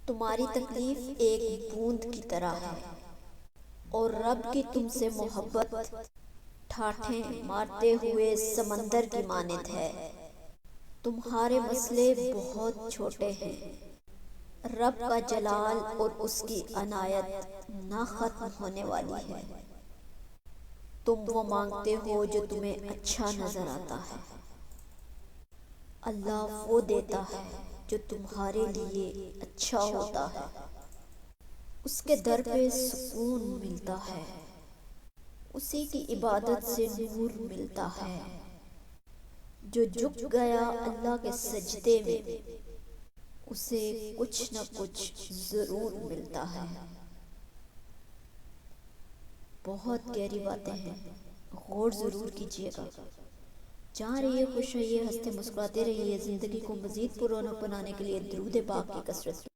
تمہاری تکلیف ایک بوند کی طرح ہے اور رب کی تم سے محبت ٹھاٹھیں مارتے ہوئے سمندر کی مانند ہے۔ تمہارے مسئلے بہت چھوٹے ہیں، رب کا جلال اور اس کی عنایت نہ ختم ہونے والی ہے۔ تم وہ مانگتے ہو جو تمہیں اچھا نظر آتا ہے، اللہ وہ دیتا ہے جو تمہارے لیے اچھا ہوتا ہے۔ اس کے در پہ سکون ملتا ہے، اسی کی عبادت سے نور ملتا ہے۔ جو جھک گیا اللہ کے سجدے میں، اسے کچھ نہ کچھ ضرور ملتا ہے۔ بہت گہری باتیں ہیں، غور ضرور کیجیے گا۔ جہاں رہیے خوش رہیے، ہنستے مسکراتے رہیے۔ زندگی کو مزید پر رونق بنانے کے لیے درود پاک کی کثرت